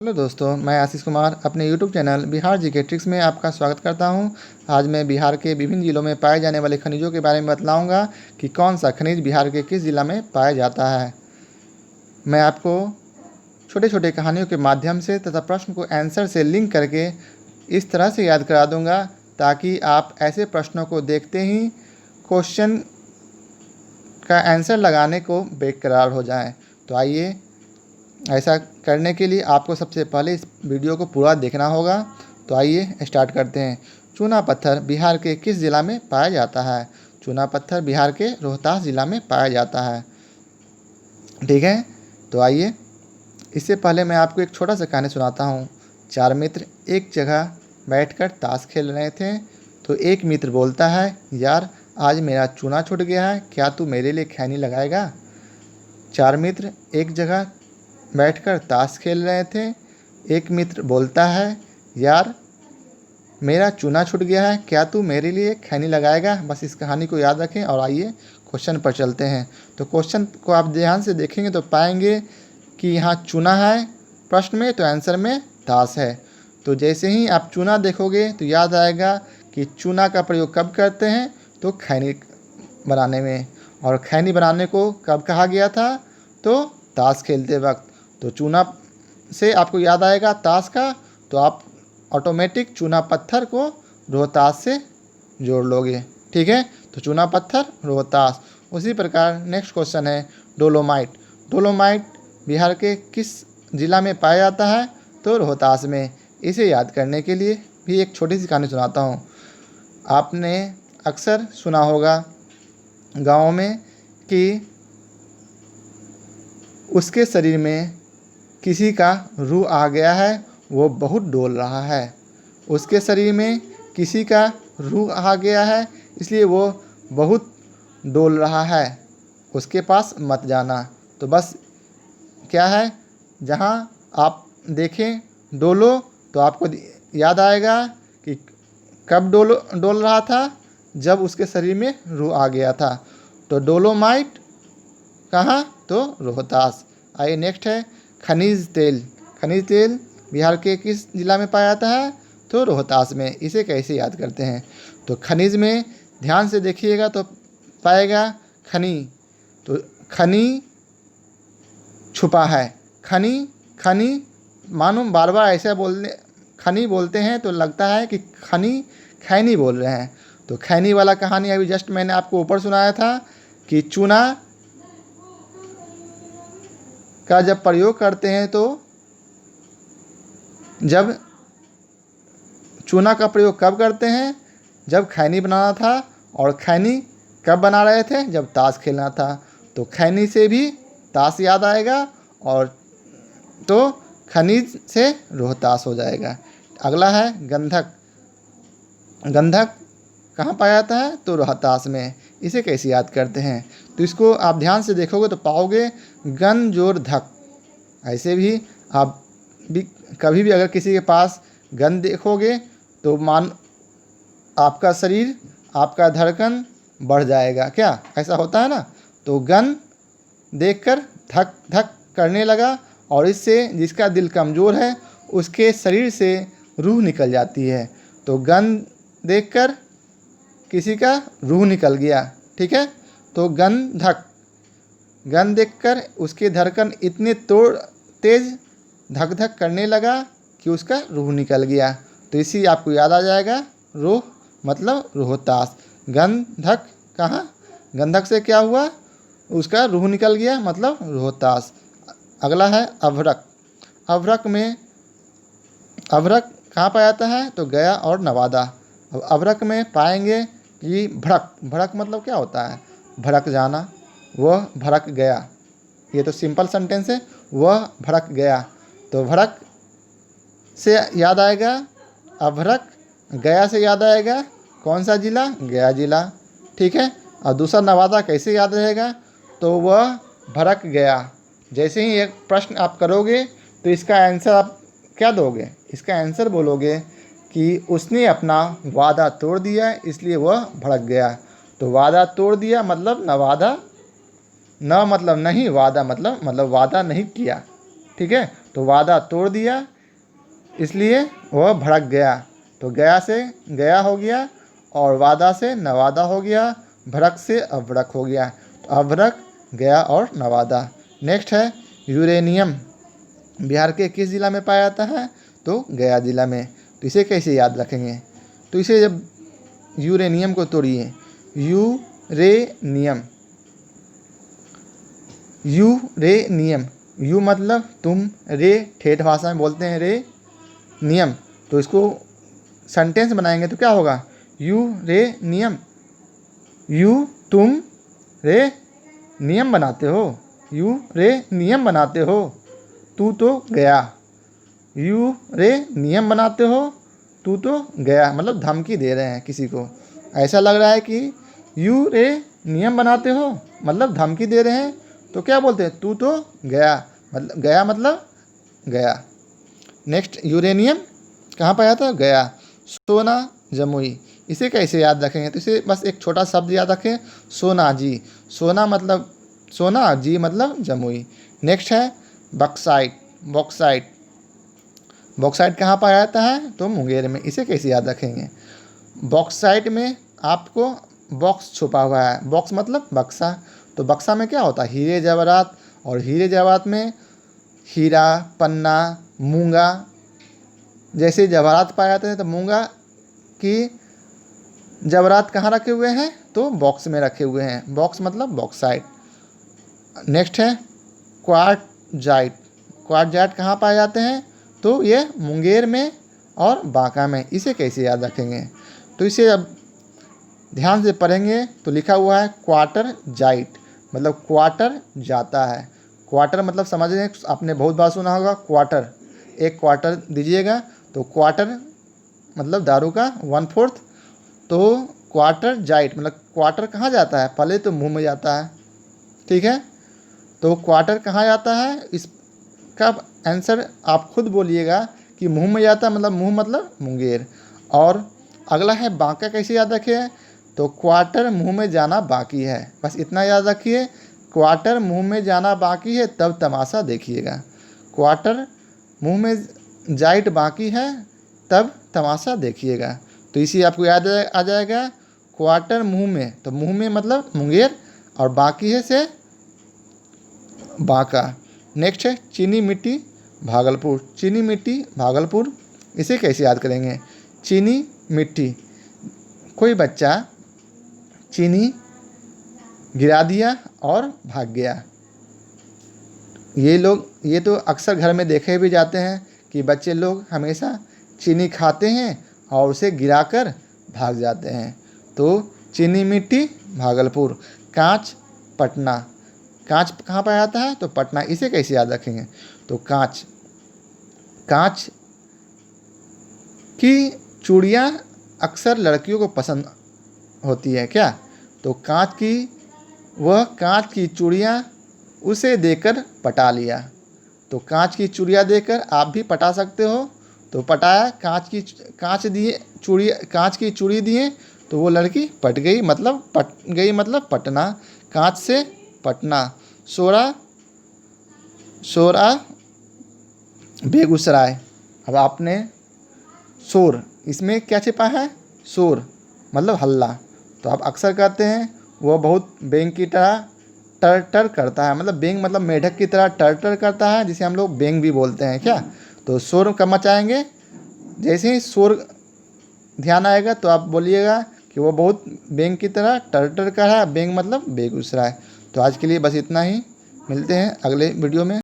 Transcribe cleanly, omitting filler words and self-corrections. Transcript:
Hello दोस्तों, मैं आशीष कुमार अपने YouTube channel Bihar GK tricks में आपका स्वागत करता हूं। आज मैं बिहार के विभिन्न जिलों में पाए जाने वाले खनिजों के बारे में बतलाऊंगा कि कौन सा खनिज बिहार के किस जिला में पाया जाता है। मैं आपको छोटे छोटे कहानियों के माध्यम से तथा प्रश्न को आंसर से लिंक करके इस तरह से याद करा दूंगा ताकि आप ऐसे प्रश्नों को देखते ही क्वेश्चन का आंसर लगाने को बेकरार हो जाएँ। तो आइए, ऐसा करने के लिए आपको सबसे पहले इस वीडियो को पूरा देखना होगा। तो आइए स्टार्ट करते हैं। चूना पत्थर बिहार के किस ज़िला में पाया जाता है? चूना पत्थर बिहार के रोहतास ज़िला में पाया जाता है। ठीक है, तो आइए, इससे पहले मैं आपको एक छोटा सा कहानी सुनाता हूँ। चार मित्र एक जगह बैठकर ताश खेल रहे थे, तो एक मित्र बोलता है, यार आज मेरा चूना छूट गया है, क्या तू मेरे लिए खैनी लगाएगा? चार मित्र एक जगह बैठकर ताश खेल रहे थे। एक मित्र बोलता है, यार मेरा चूना छूट गया है, क्या तू मेरे लिए खैनी लगाएगा? बस इस कहानी को याद रखें और आइए क्वेश्चन पर चलते हैं। तो क्वेश्चन को आप ध्यान से देखेंगे तो पाएंगे कि यहाँ चूना है प्रश्न में, तो आंसर में ताश है। तो जैसे ही आप चूना देखोगे तो याद आएगा कि चूना का प्रयोग कब करते हैं, तो खैनी बनाने में। और खैनी बनाने को कब कहा गया था, तो ताश खेलते वक्त। तो चूना से आपको याद आएगा ताश का, तो आप ऑटोमेटिक चूना पत्थर को रोहतास से जोड़ लोगे। ठीक है, तो चूना पत्थर रोहतास। उसी प्रकार नेक्स्ट क्वेश्चन है डोलोमाइट। डोलोमाइट बिहार के किस ज़िला में पाया जाता है? तो रोहतास में। इसे याद करने के लिए भी एक छोटी सी कहानी सुनाता हूँ। आपने अक्सर सुना होगा गाँव में कि उसके शरीर में किसी का रूह आ गया है, वो बहुत डोल रहा है। उसके शरीर में किसी का रूह आ गया है, इसलिए वो बहुत डोल रहा है, उसके पास मत जाना। तो बस क्या है, जहाँ आप देखें डोलो तो आपको याद आएगा कि कब डोल रहा था, जब उसके शरीर में रूह आ गया था। तो डोलोमाइट कहाँ, तो रोहतास। आइए नेक्स्ट है खनिज तेल। खनिज तेल बिहार के किस जिला में पाया जाता है? तो रोहतास में। इसे कैसे याद करते हैं? तो खनिज में ध्यान से देखिएगा तो पाएगा खनी, तो खनी छुपा है। खनी खनी मानो बार बार ऐसा बोलने खनी बोलते हैं तो लगता है कि खनी खैनी बोल रहे हैं। तो खैनी वाला कहानी अभी जस्ट मैंने आपको ऊपर सुनाया था कि चूना का जब प्रयोग करते हैं, तो जब चूना का प्रयोग कब करते हैं, जब खैनी बनाना था। और खैनी कब बना रहे थे, जब ताश खेलना था। तो खैनी से भी ताश याद आएगा और तो खनिज से रोहतास हो जाएगा। अगला है गंधक। गंधक कहाँ पाया जाता है? तो रोहतास में। इसे कैसे याद करते हैं? तो इसको आप ध्यान से देखोगे तो पाओगे गन जोर धक। ऐसे भी आप भी कभी भी अगर किसी के पास गन देखोगे तो आपका शरीर, आपका धड़कन बढ़ जाएगा। क्या ऐसा होता है ना? तो गन देखकर धक धक करने लगा, और इससे जिसका दिल कमज़ोर है उसके शरीर से रूह निकल जाती है। तो गन देखकर किसी का रूह निकल गया। ठीक है, तो गन देखकर उसके धड़कन इतने तेज धक धक करने लगा कि उसका रूह निकल गया। तो इसी आपको याद आ जाएगा, रूह मतलब रोहतास। गंधक कहाँ, गंधक से क्या हुआ, उसका रूह निकल गया, मतलब रोहतास। अगला है अभ्रक। अभ्रक कहाँ पाया जाता है? तो गया और नवादा। अब अभ्रक में पाएंगे कि भड़क मतलब क्या होता है? भड़क जाना। वह भड़क गया, ये तो सिंपल सेंटेंस है। वह भड़क गया, तो भड़क से याद आएगा अभ्रक, गया से याद आएगा कौन सा जिला? गया जिला। ठीक है, और दूसरा नवादा कैसे याद रहेगा? तो वह भड़क गया। जैसे ही एक प्रश्न आप करोगे तो इसका आंसर आप क्या दोगे? इसका आंसर बोलोगे कि उसने अपना वादा तोड़ दिया, इसलिए वह भड़क गया। तो वादा तोड़ दिया मतलब नवादा, न मतलब नहीं, वादा मतलब वादा नहीं किया। ठीक है, तो वादा तोड़ दिया, इसलिए वह भड़क गया। तो गया से गया हो गया, और वादा से नवादा हो गया, भड़क से अभड़क हो गया। तो अभड़क, गया और नवादा। नेक्स्ट है यूरेनियम। बिहार के किस ज़िला में पाया जाता है? तो गया ज़िला में। तो इसे कैसे याद रखेंगे? तो इसे जब यूरेनियम को तोड़िए, यूरेनियम, यूरेनियम, यू मतलब तुम, रे ठेठ भाषा में बोलते हैं रे, नियम। तो इसको सेंटेंस बनाएंगे तो क्या होगा? यूरेनियम, यू तुम, रे नियम बनाते हो, यू रे नियम बनाते हो, तू तो गया। यू रे नियम बनाते हो, तू तो गया, मतलब धमकी दे रहे हैं किसी को। ऐसा लग रहा है कि यू रे नियम बनाते हो, मतलब धमकी दे रहे हैं। तो क्या बोलते हैं? तू तो गया, मतलब गया मतलब गया। नेक्स्ट, यूरेनियम कहाँ पाया था? गया। सोना जमुई, इसे कैसे याद रखेंगे? तो इसे बस एक छोटा शब्द याद रखें, सोना जी। सोना मतलब सोना, जी मतलब जमुई। नेक्स्ट है बक्साइट। बॉक्साइट, बॉक्साइट कहाँ पाया जाता है? तो मुंगेर में। इसे कैसे याद रखेंगे? बॉक्साइट में आपको बॉक्स छुपा हुआ है, बॉक्स मतलब बक्सा। तो बक्सा में क्या होता है? हीरे जवाहरात, और हीरे जवाहरात में हीरा, पन्ना, मूंगा जैसे जवाहरात पाए जाते हैं। तो मूंगा की जवाहरात कहाँ रखे हुए हैं? तो बॉक्स में रखे हुए हैं, बॉक्स मतलब बॉक्साइट। नेक्स्ट है क्वार्टजाइट। क्वार्टजाइट कहाँ पाए जाते हैं? तो ये मुंगेर में और बांका में। इसे कैसे याद रखेंगे? तो इसे अब ध्यान से पढ़ेंगे तो लिखा हुआ है क्वार्टर जाइट, मतलब क्वार्टर जाता है। क्वार्टर मतलब समझ रहे हैं, आपने बहुत बार सुना होगा क्वार्टर, एक क्वार्टर दीजिएगा। तो क्वार्टर मतलब दारू का 1/4। तो क्वार्टर जाइट मतलब क्वार्टर कहाँ जाता है? पहले तो मुंह में जाता है, ठीक है। तो क्वार्टर कहाँ जाता है? इसका आंसर आप खुद बोलिएगा कि मुंह में जाता है, मतलब मुंह मतलब मुंगेर। और अगला है बांका, कैसे याद रखिए? तो क्वार्टर मुंह में जाना बाकी है, बस इतना याद रखिए। क्वार्टर मुंह में जाना बाकी है, तब तमाशा देखिएगा। क्वार्टर मुंह में जाइट बाकी है, तब तमाशा देखिएगा। तो इसी आपको याद आ जाएगा। क्वार्टर मुंह में, तो मुंह में मतलब मुंगेर, और बाकी है से बांका। नेक्स्ट है चीनी मिट्टी भागलपुर। चीनी मिट्टी भागलपुर, इसे कैसे याद करेंगे? चीनी मिट्टी, कोई बच्चा चीनी गिरा दिया और भाग गया। ये तो अक्सर घर में देखे भी जाते हैं कि बच्चे लोग हमेशा चीनी खाते हैं और उसे गिराकर भाग जाते हैं। तो चीनी मिट्टी भागलपुर। कांच पटना, कांच कहाँ पाया जाता है? तो पटना। इसे कैसे याद रखेंगे? तो कांच, कांच की चूड़ियाँ अक्सर लड़कियों को पसंद होती है क्या? तो कांच की चूड़ियाँ उसे देकर पटा लिया। तो कांच की चूड़ियाँ देकर आप भी पटा सकते हो। तो पटाया, कांच की चूड़ी दिए, तो वो लड़की पट गई, मतलब पटना। कांच से पटना। सोरा बेगूसराय। अब आपने शोर, इसमें क्या छिपा है? शोर मतलब हल्ला। तो आप अक्सर कहते हैं वो बहुत बेंग की तरह टर टर करता है, मतलब बेंग मतलब मेढक की तरह टर टर करता है, जिसे हम लोग बेंग भी बोलते हैं क्या? तो शोर कब मचाएंगे? जैसे ही शोर ध्यान आएगा तो आप बोलिएगा कि वो बहुत बेंग की तरह टर टर कर रहा है। बेंग मतलब बेगूसराय। तो आज के लिए बस इतना ही, मिलते हैं अगले वीडियो में।